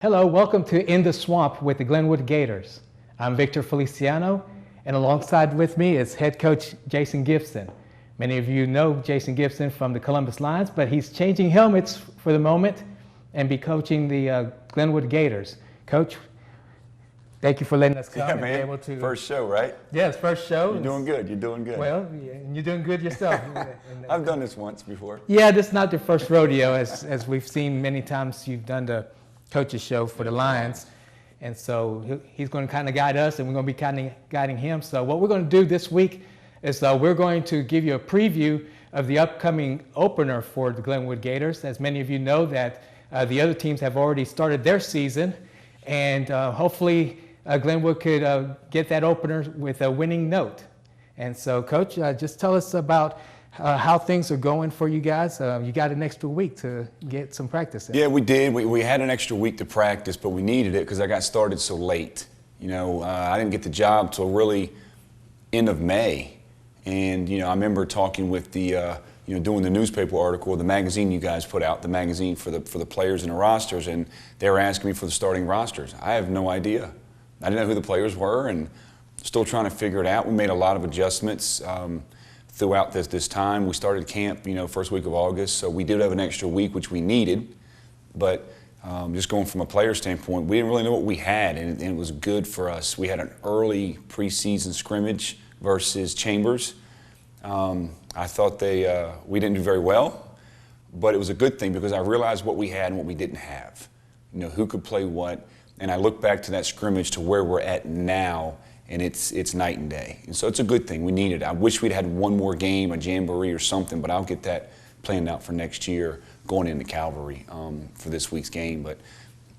Hello, welcome to In the Swamp with the Glenwood Gators. I'm Victor Feliciano, and alongside with me is head coach Jason Gibson. Many of you know Jason Gibson from the Columbus Lions, but he's changing helmets for the moment and be coaching the Glenwood Gators. Coach, thank you for letting us come. Yeah, man. And be able to, First show, right? yes, first show. You're doing good. You're doing good. Well, you're doing good yourself. I've done this once before. Yeah, this is not your first rodeo, as we've seen many times you've done the coaches show for the Lions. And so he's going to kind of guide us, and we're going to be kind of guiding him. So what we're going to do this week is we're going to give you a preview of the upcoming opener for the Glenwood Gators. As many of you know that the other teams have already started their season, and hopefully Glenwood could get that opener with a winning note. And so, Coach, just tell us about how things are going for you guys. You got an extra week to get some practice in. Yeah, we did. We had an extra week to practice, but we needed it because I got started so late. You know, I didn't get the job till really end of May. And, you know, I remember talking with the, doing the newspaper article, the magazine you guys put out, the magazine for the players and the rosters, and they were asking me for the starting rosters. I have no idea. I didn't know who the players were, and still trying to figure it out. We made a lot of adjustments throughout this time. We started camp, first week of August, so we did have an extra week, which we needed. But just going from a player standpoint, we didn't really know what we had, and it was good for us. We had an early preseason scrimmage versus Chambers. I thought we didn't do very well, but it was a good thing because I realized what we had and what we didn't have. Who could play what, and I look back to that scrimmage to where we're at now, and it's night and day. And so it's a good thing. We need it. I wish we'd had one more game, a jamboree or something, but I'll get that planned out for next year going into Calvary for this week's game. But,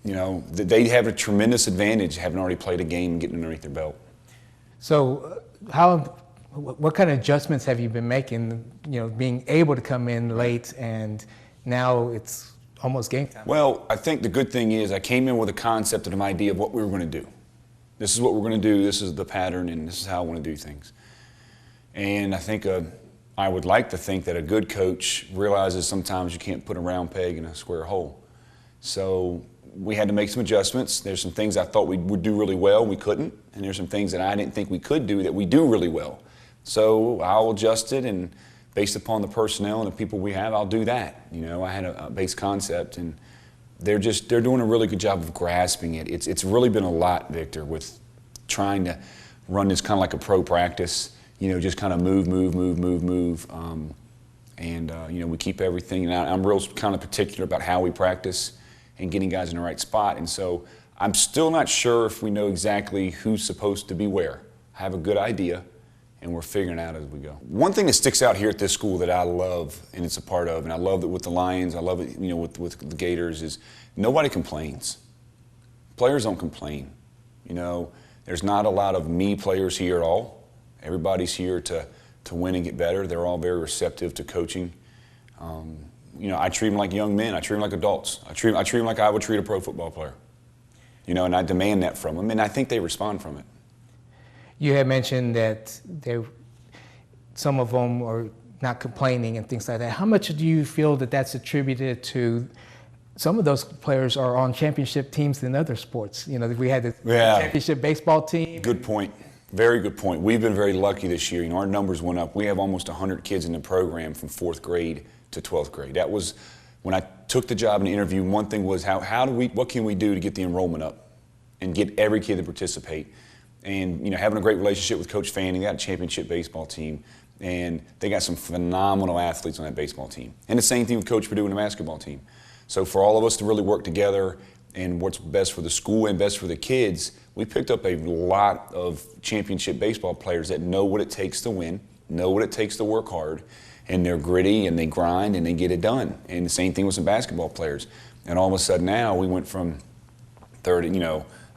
they have a tremendous advantage having already played a game and getting underneath their belt. So what kind of adjustments have you been making, being able to come in late and now it's almost game time? Well, I think the good thing is I came in with a concept and an idea of what we were going to do. This is what we're going to do, this is the pattern, and this is how I want to do things. And I think I would like to think that a good coach realizes sometimes you can't put a round peg in a square hole. So we had to make some adjustments. There's some things I thought we would do really well, we couldn't. And there's some things that I didn't think we could do that we do really well. So I'll adjust it, and based upon the personnel and the people we have, I'll do that. I had a base concept, and they're doing a really good job of grasping it. It's really been a lot, Victor, with trying to run this kind of like a pro practice, just kind of move. We keep everything, and I'm real kind of particular about how we practice and getting guys in the right spot. And so I'm still not sure if we know exactly who's supposed to be where. I have a good idea, and we're figuring it out as we go. One thing that sticks out here at this school that I love, and it's a part of, and I love it with the Lions, I love it, with the Gators, is nobody complains. Players don't complain. There's not a lot of me players here at all. Everybody's here to win and get better. They're all very receptive to coaching. I treat them like young men. I treat them like adults. I treat them like I would treat a pro football player. And I demand that from them, and I think they respond from it. You had mentioned that some of them are not complaining and things like that. How much do you feel that that's attributed to some of those players are on championship teams in other sports? We had the championship baseball team. Good point. Very good point. We've been very lucky this year. Our numbers went up. We have almost 100 kids in the program from 4th grade to 12th grade. That was, when I took the job and the interview, one thing was what can we do to get the enrollment up and get every kid to participate? And having a great relationship with Coach Fanning, they got a championship baseball team, and they got some phenomenal athletes on that baseball team. And the same thing with Coach Purdue and the basketball team. So for all of us to really work together and what's best for the school and best for the kids, we picked up a lot of championship baseball players that know what it takes to win, know what it takes to work hard, and they're gritty and they grind and they get it done. And the same thing with some basketball players. And all of a sudden now we went from 30,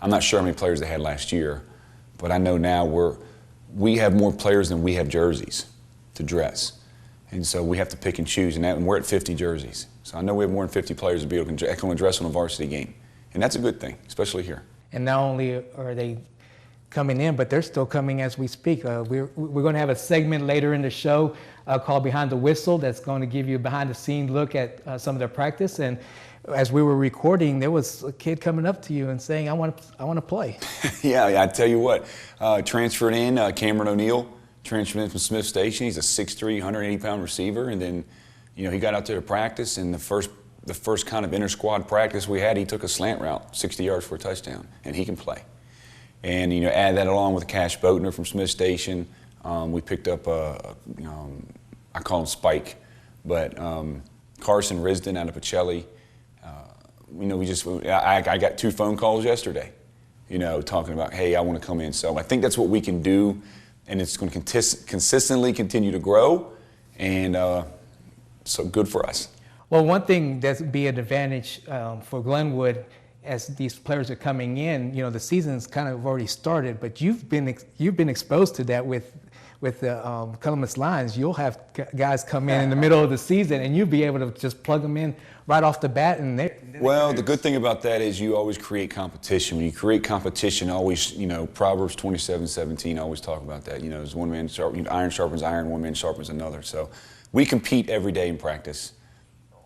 I'm not sure how many players they had last year, but I know now we have more players than we have jerseys to dress. And so we have to pick and choose, and we're at 50 jerseys. So I know we have more than 50 players to be able to dress on a varsity game. And that's a good thing, especially here. And not only are they coming in, but they're still coming as we speak. We're going to have a segment later in the show called Behind the Whistle that's going to give you a behind-the-scenes look at some of their practice. And as we were recording, there was a kid coming up to you and saying, I want to play. Yeah, I tell you what, transferred in, Cameron O'Neal, transferred in from Smith Station. He's a 6'3", 180-pound receiver, and then, he got out there to practice, and the first kind of inter-squad practice we had, he took a slant route, 60 yards for a touchdown, and he can play. And, add that along with Cash Boatner from Smith Station. We picked up I call him Spike, but Carson Risden out of Pacelli. I got 2 phone calls yesterday, talking about, hey, I want to come in. So I think that's what we can do, and it's going to consistently continue to grow, and so good for us. Well, one thing that'd be an advantage for Glenwood as these players are coming in, the season's kind of already started, but you've been exposed to that with the Columbus Lions. You'll have guys come in the middle of the season, and you'll be able to just plug them in right off the bat. And well, the good thing about that is you always create competition. When you create competition, always, Proverbs 27:17 always talk about that. As one man iron sharpens iron, one man sharpens another. So we compete every day in practice.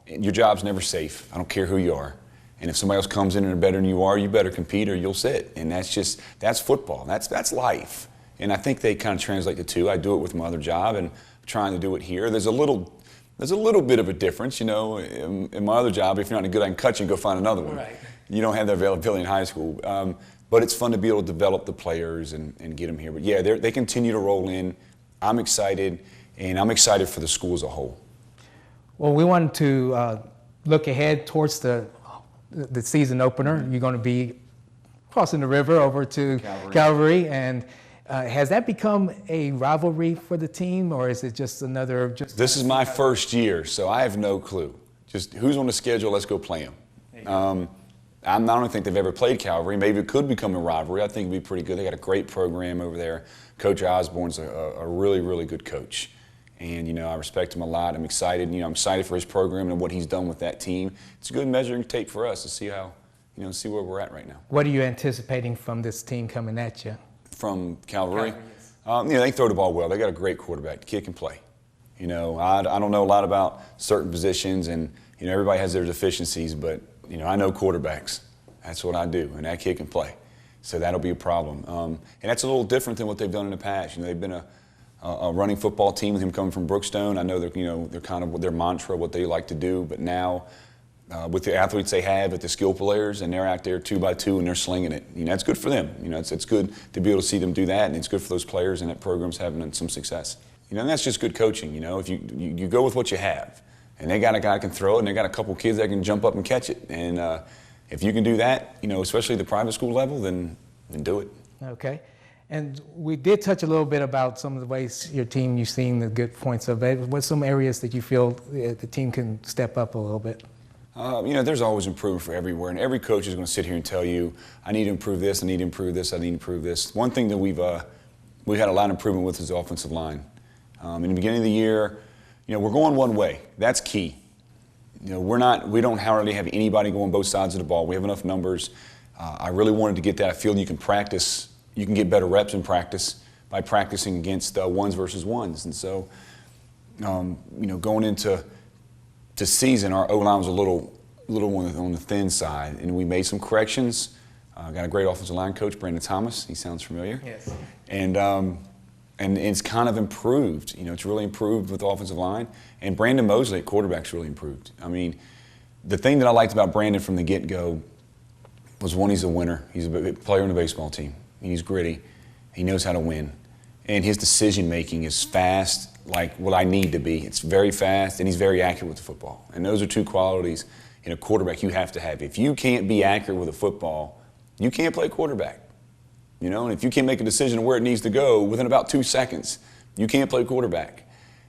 Your job's never safe. I don't care who you are. And if somebody else comes in and better than you are, you better compete or you'll sit. And that's football. That's life. And I think they kind of translate the two. I do it with my other job, and I'm trying to do it here. There's a little bit of a difference, in my other job. If you're not any good, I can cut you and go find another one. Right. You don't have that availability in high school. But it's fun to be able to develop the players and get them here. But yeah, they continue to roll in. I'm excited, and I'm excited for the school as a whole. Well, we wanted to look ahead towards the season opener. You're going to be crossing the river over to Calvary, and has that become a rivalry for the team, or is it just another? This is my first year, so I have no clue. Just who's on the schedule? Let's go play them. I don't think they've ever played Calvary. Maybe it could become a rivalry. I think it'd be pretty good. They got a great program over there. Coach Osborne's a really, really good coach. And, I respect him a lot. I'm excited. I'm excited for his program and what he's done with that team. It's a good measuring tape for us to see how, see where we're at right now. What are you anticipating from this team coming at you? From Calvary? Yes. They throw the ball well. They got a great quarterback. The kid can play. I don't know a lot about certain positions, and, everybody has their deficiencies, but, I know quarterbacks. That's what I do, and that kid can play. So that'll be a problem. And that's a little different than what they've done in the past. They've been a running football team with him coming from Brookstone. I know they're kind of their mantra, what they like to do, but now with the athletes they have, with the skill players, and they're out there 2x2 and they're slinging it. That's good for them. It's good to be able to see them do that, and it's good for those players, and that program's having some success. And that's just good coaching. If you go with what you have, and they got a guy that can throw it, and they got a couple kids that can jump up and catch it, and if you can do that, especially at the private school level, then do it. Okay. And we did touch a little bit about some of the ways your team, you've seen the good points of it. What's some areas that you feel the team can step up a little bit? There's always improvement for everywhere, and every coach is going to sit here and tell you, I need to improve this, I need to improve this, I need to improve this. One thing that we've had a lot of improvement with is the offensive line. In the beginning of the year, we're going one way. That's key. We don't hardly have anybody going both sides of the ball. We have enough numbers. I really wanted to get that. I feel you can practice. You can get better reps in practice by practicing against ones versus ones. And so, going into season, our O-line was a little on the thin side, and we made some corrections. Got a great offensive line coach, Brandon Thomas. He sounds familiar. Yes. And it's kind of improved. It's really improved with the offensive line. And Brandon Mosley at quarterback's really improved. The thing that I liked about Brandon from the get-go was, one, he's a winner. He's a player on the baseball team. He's gritty. He knows how to win. And his decision-making is fast, like what I need to be. It's very fast, and he's very accurate with the football. And those are two qualities in a quarterback you have to have. If you can't be accurate with a football, you can't play quarterback. And if you can't make a decision of where it needs to go within about 2 seconds, you can't play quarterback.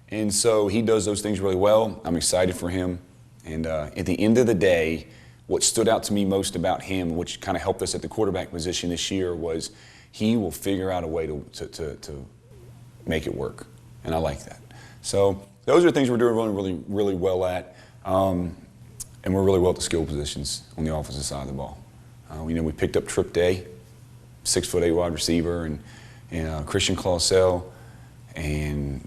And so he does those things really well. I'm excited for him. And at the end of the day, what stood out to me most about him, which kind of helped us at the quarterback position this year, was he will figure out a way to make it work. And I like that. So those are things we're doing really, really well at. And we're really well at the skill positions on the offensive side of the ball. We picked up Trip Day, 6'8" wide receiver, and Christian Clausell, and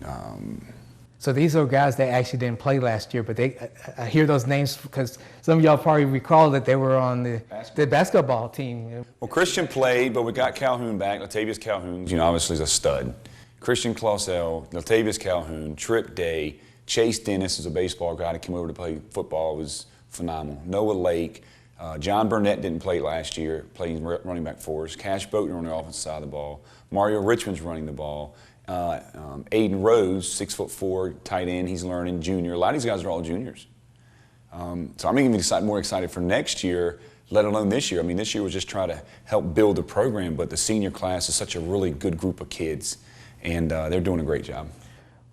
So these are guys that actually didn't play last year, but I hear those names because some of y'all probably recall that they were on the basketball team. Well, Christian played, but we got Calhoun back. Latavius Calhoun, obviously is a stud. Christian Clausell, Latavius Calhoun, Trip Day, Chase Dennis is a baseball guy that came over to play football, was phenomenal. Noah Lake, John Burnett didn't play last year, playing running back for us. Cash Boatner on the offensive side of the ball. Mario Richmond's running the ball. Aiden Rose, 6'4", tight end, he's learning, junior. A lot of these guys are all juniors. So I'm even more excited for next year, let alone this year. I mean, this year was just trying to help build the program, but the senior class is such a really good group of kids, and they're doing a great job.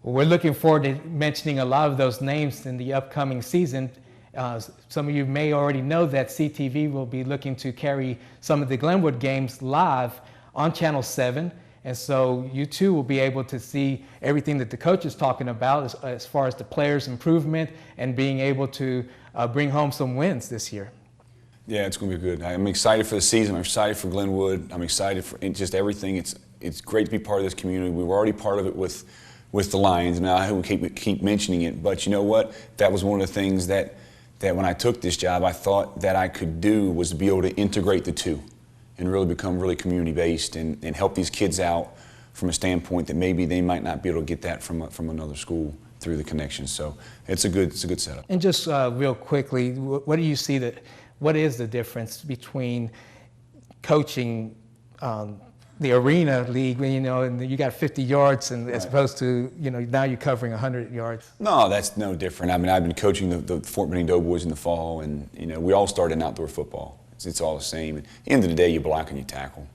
Well, we're looking forward to mentioning a lot of those names in the upcoming season. Some of you may already know that CTV will be looking to carry some of the Glenwood games live on Channel 7. And so you too will be able to see everything that the coach is talking about as far as the players' improvement and being able to bring home some wins this year. Yeah, it's going to be good. I'm excited for the season. I'm excited for Glenwood. I'm excited for just everything. It's great to be part of this community. We were already part of it with the Lions. Now I hope we keep mentioning it. But you know what? That was one of the things that when I took this job, I thought that I could do was to be able to integrate the two and really become really community-based and help these kids out from a standpoint that maybe they might not be able to get that from another school through the connections. So it's a good setup. And just real quickly, what do you see what is the difference between coaching the arena league, and you got 50 yards, and as opposed to, now you're covering 100 yards? No, that's no different. I mean, I've been coaching the Fort Benning Doughboys in the fall, and we all started in outdoor football. It's all the same. At the end of the day, you block and you tackle.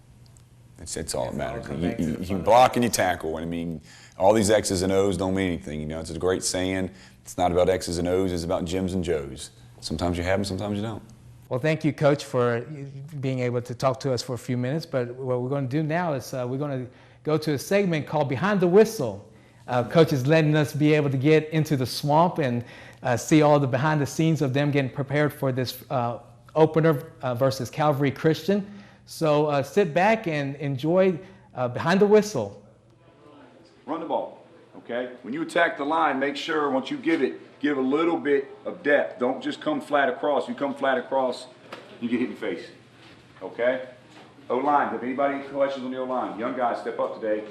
That's all that matters. You block and you tackle. And I mean, all these X's and O's don't mean anything. It's a great saying. It's not about X's and O's. It's about Jims and Joes. Sometimes you have them, sometimes you don't. Well, thank you, Coach, for being able to talk to us for a few minutes. But what we're going to do now is we're going to go to a segment called Behind the Whistle. Coach is letting us be able to get into the swamp and see all the behind the scenes of them getting prepared for this opener versus Calvary Christian. So sit back and enjoy Behind the Whistle. Run the ball, okay? When you attack the line, make sure once you give a little bit of depth. Don't just come flat across. You come flat across, you get hit in the face, okay? O-line, if anybody has questions on the O-line, young guys step up today.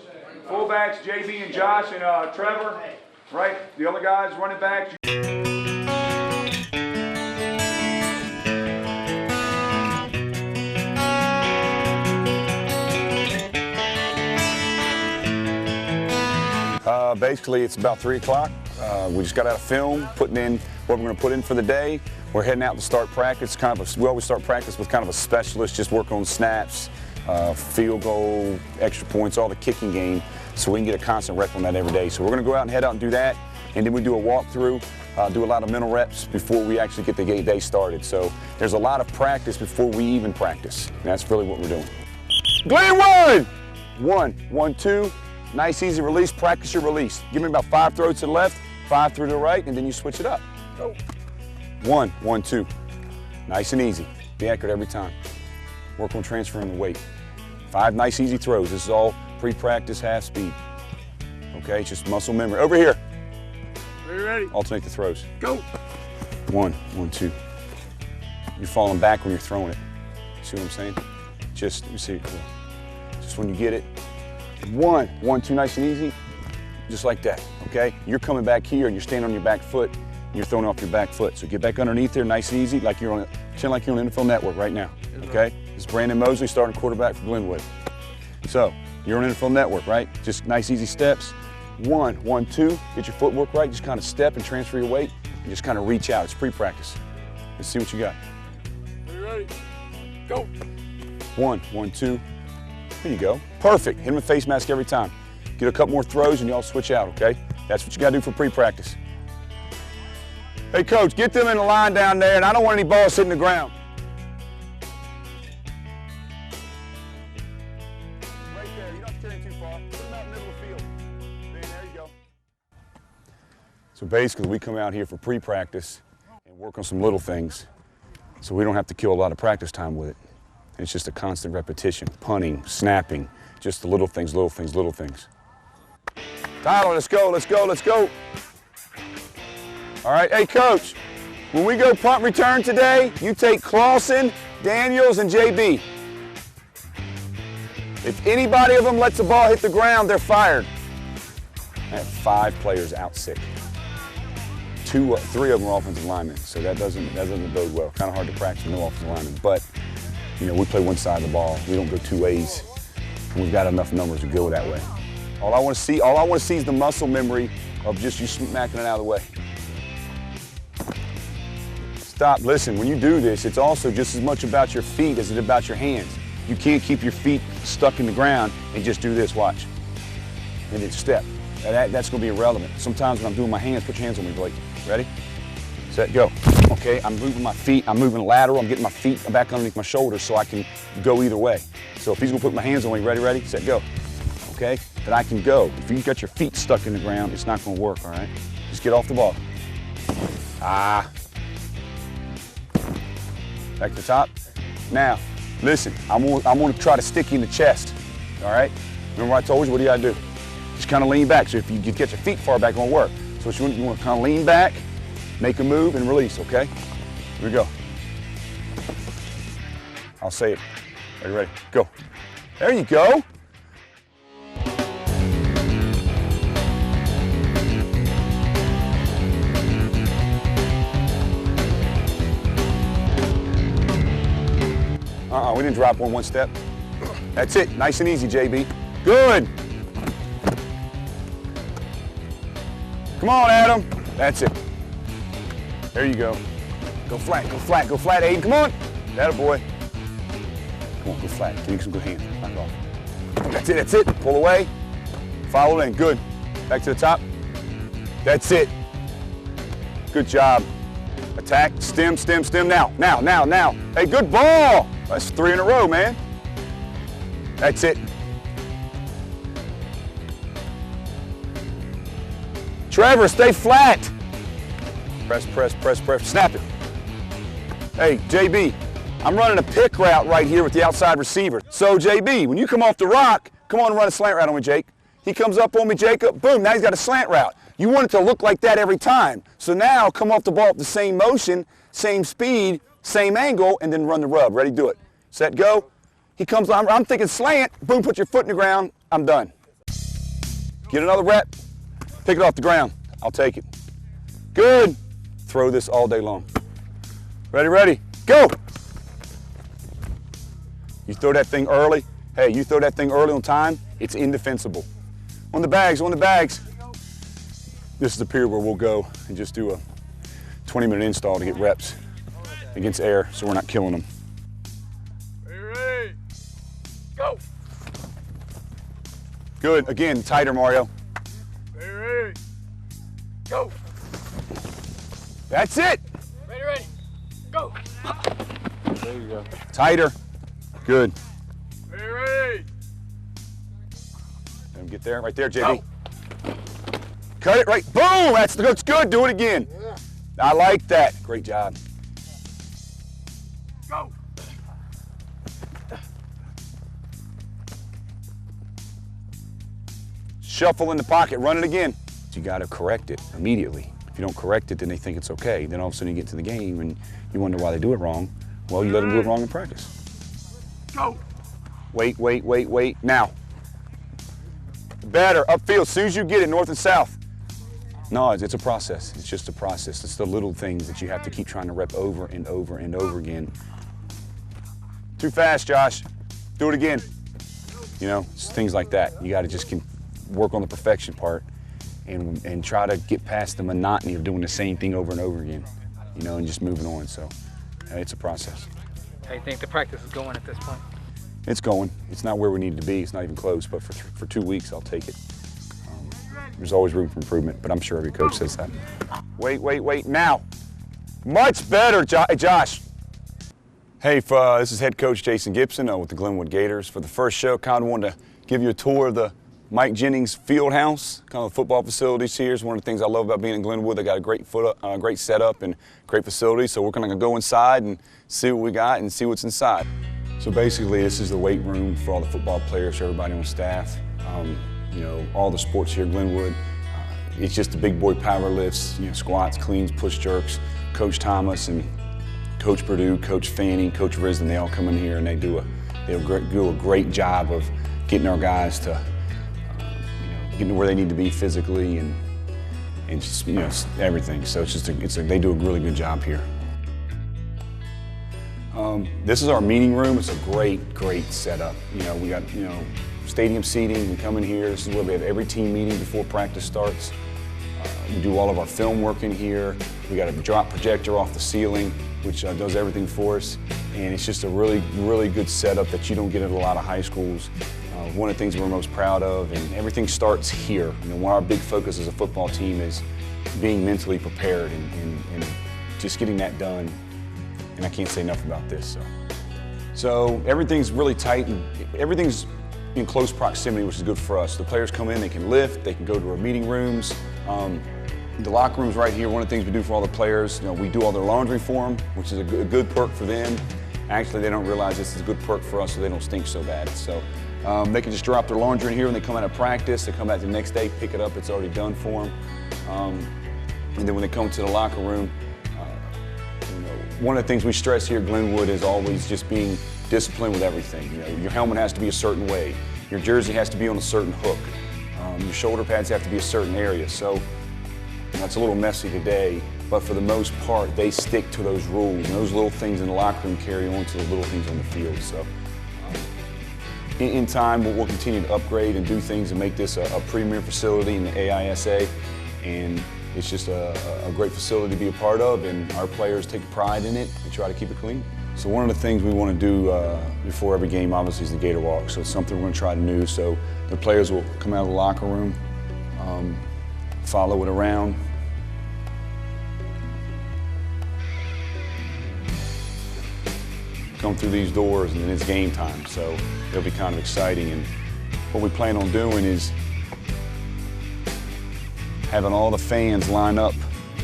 Fullbacks, JB and Josh and Trevor, right? The other guys, running backs. Basically, it's about 3 o'clock. We just got out of film, putting in what we're going to put in for the day. We're heading out to start practice. We always start practice with kind of a specialist, just work on snaps, field goal, extra points, all the kicking game, so we can get a constant rep on that every day. So we're going to go out and head out and do that, and then we do a walkthrough, do a lot of mental reps before we actually get the day started. So there's a lot of practice before we even practice. And that's really what we're doing. Glenwood! 1, 2. Nice, easy release. Practice your release. Give me about 5 throws to the left, 5 through to the right, and then you switch it up. Go. 1, 2. Nice and easy. Be accurate every time. Work on transferring the weight. 5 nice, easy throws. This is all pre-practice, half speed. Okay, it's just muscle memory. Over here. Are you ready? Alternate the throws. Go. 1, 2. You're falling back when you're throwing it. See what I'm saying? Let me see. Just when you get it. 1, 2, nice and easy, just like that, okay? You're coming back here and you're standing on your back foot and you're throwing off your back foot. So get back underneath there, nice and easy, like you're on NFL Network right now, okay? This is Brandon Mosley, starting quarterback for Glenwood. So you're on NFL Network, right? Just nice, easy steps. 1, 2, get your footwork right, just kind of step and transfer your weight and just kind of reach out. It's pre-practice. Let's see what you got. Are you ready? Go. 1, 2. There you go. Perfect. Hit him with face mask every time. Get a couple more throws and y'all switch out, okay? That's what you got to do for pre-practice. Hey, Coach, get them in the line down there, and I don't want any balls hitting the ground. Right there. You don't have to carry too far. Put them out in the middle of the field. There you go. So basically, we come out here for pre-practice and work on some little things so we don't have to kill a lot of practice time with it. It's just a constant repetition, punting, snapping, just the little things, little things, little things. Tyler, let's go, let's go, let's go. All right, hey, Coach, when we go punt return today, you take Clausen, Daniels, and JB. If anybody of them lets the ball hit the ground, they're fired. I have 5 players out sick. 3 of them are offensive linemen, so that doesn't bode well. Kind of hard to practice with no offensive linemen, but you know, we play one side of the ball. We don't go 2 ways, and we've got enough numbers to go that way. All I want to see is the muscle memory of just you smacking it out of the way. Stop, listen, when you do this, it's also just as much about your feet as it is about your hands. You can't keep your feet stuck in the ground and just do this, watch. And then step. That's gonna be irrelevant. Sometimes when I'm doing my hands, put your hands on me, Blake. Ready? Set, go. Okay, I'm moving my feet, I'm moving lateral, I'm getting my feet back underneath my shoulders so I can go either way. So if he's gonna put my hands on me, ready, set, go. Okay, that I can go. If you got your feet stuck in the ground, it's not gonna work, all right? Just get off the ball. Back to the top. Now, listen, I'm gonna try to stick you in the chest, all right? Remember I told you, what do you gotta do? Just kind of lean back. So if you get your feet far back, it won't work. So you want to kind of lean back, make a move, and release, okay? Here we go. I'll say it. Are you ready? Go. There you go. We didn't drop one step. That's it. Nice and easy, JB. Good. Come on, Adam. That's it. There you go. Go flat, Aiden. Come on. That a boy. Come on, go flat. Give me some good hands. Knock off. That's it. Pull away. Follow in. Good. Back to the top. That's it. Good job. Attack. Stem. Now. Hey, good ball. That's 3 in a row, man. That's it. Trevor, stay flat. Press. Snap it. Hey, JB, I'm running a pick route right here with the outside receiver. So, JB, when you come off the rock, come on and run a slant route on me, Jake. He comes up on me, Jacob, boom, now he's got a slant route. You want it to look like that every time. So now, come off the ball with the same motion, same speed, same angle, and then run the rub. Ready, do it. Set, go. He comes on, I'm thinking slant, boom, put your foot in the ground, I'm done. Get another rep, pick it off the ground. I'll take it. Good. Throw this all day long. Ready, go. You throw that thing early. Hey, you throw that thing early on time, it's indefensible. On the bags. This is the period where we'll go and just do a 20-minute install to get reps against air so we're not killing them. Ready? Go. Good. Again, tighter, Mario. Ready? Go. That's it. Ready? Go. There you go. Tighter. Good. Ready? Let him get there. Right there, JB. Go. Cut it right. Boom. That's good. Do it again. Yeah. I like that. Great job. Go. Shuffle in the pocket. Run it again. You got to correct it immediately. If you don't correct it, then they think it's okay. Then all of a sudden you get to the game and you wonder why they do it wrong. Well, you let them do it wrong in practice. Go. Wait. Now. Better. Upfield. As soon as you get it, north and south. No, it's a process. It's just a process. It's the little things that you have to keep trying to rep over and over and over again. Too fast, Josh. Do it again. You know, it's things like that. You got to just work on the perfection part and try to get past the monotony of doing the same thing over and over again, you know, and just moving on. So it's a process. How do you think the practice is going at this point? It's going. It's not where we need to be. It's not even close, but for 2 weeks, I'll take it. There's always room for improvement, but I'm sure every coach says that. Wait, now. Much better, Josh. Hey, this is head coach Jason Gibson with the Glenwood Gators. For the first show, kind of wanted to give you a tour of the Mike Jennings Field House, kind of the football facilities here. Is one of the things I love about being in Glenwood. They got a great setup and great facilities, so we're going to go inside and see what we got and see what's inside. So basically, this is the weight room for all the football players, for everybody on staff. You know, all the sports here at Glenwood. it's just the big boy power lifts, squats, cleans, push jerks. Coach Thomas and Coach Purdue, Coach Fanning, Coach Risden, they all come in here and they do a great job of getting our guys to getting to where they need to be physically and just, everything. So they do a really good job here. This is our meeting room. It's a great setup. We got stadium seating. We come in here. This is where we have every team meeting before practice starts. We do all of our film work in here. We got a drop projector off the ceiling, which does everything for us. And it's just a really good setup that you don't get at a lot of high schools. One of the things we're most proud of, and everything starts here. One of our big focus as a football team is being mentally prepared and just getting that done. And I can't say enough about this. So everything's really tight and everything's in close proximity, which is good for us. The players come in, they can lift, they can go to our meeting rooms. The locker room's right here. One of the things we do for all the players, we do all their laundry for them, which is a good perk for them. Actually, they don't realize this is a good perk for us so they don't stink so bad. So they can just drop their laundry in here when they come out of practice. They come back the next day, pick it up, it's already done for them. And then when they come to the locker room, one of the things we stress here at Glenwood is always just being disciplined with everything. Your helmet has to be a certain way. Your jersey has to be on a certain hook. Your shoulder pads have to be a certain area. So that's a little messy today, but for the most part, they stick to those rules. And those little things in the locker room carry on to the little things on the field. So in time, we'll continue to upgrade and do things and make this a premier facility in the AISA. And it's just a great facility to be a part of, and our players take pride in it and try to keep it clean. So one of the things we want to do before every game, obviously, is the Gator Walk. So it's something we're going to try to do. So the players will come out of the locker room, follow it around. Come through these doors, and then it's game time. So it'll be kind of exciting. And what we plan on doing is having all the fans line up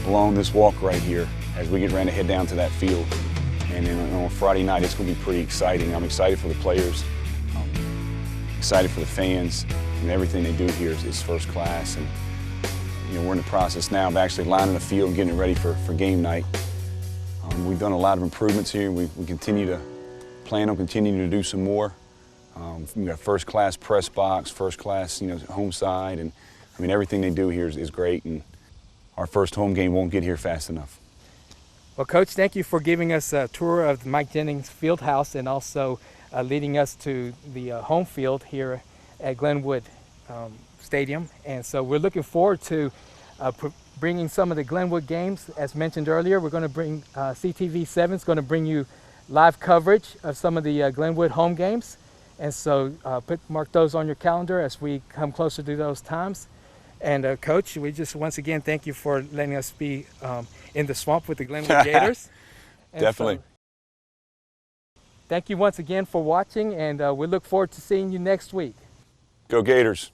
along this walk right here as we get ready to head down to that field. And then on Friday night, it's going to be pretty exciting. I'm excited for the players, excited for the fans, and everything they do here is first class. And we're in the process now of actually lining the field and getting it ready for game night. We've done a lot of improvements here. We plan on continuing to do some more. We've got first class press box, first class home side, and everything they do here is great, and our first home game won't get here fast enough. Well, Coach, thank you for giving us a tour of the Mike Jennings Fieldhouse and also leading us to the home field here at Glenwood Stadium. And so we're looking forward to bringing some of the Glenwood games. As mentioned earlier, we're going to bring CTV7 is going to bring you live coverage of some of the Glenwood home games. And so mark those on your calendar as we come closer to those times. And Coach, we just once again thank you for letting us be in the swamp with the Glenwood Gators. Definitely. So, thank you once again for watching, and we look forward to seeing you next week. Go Gators.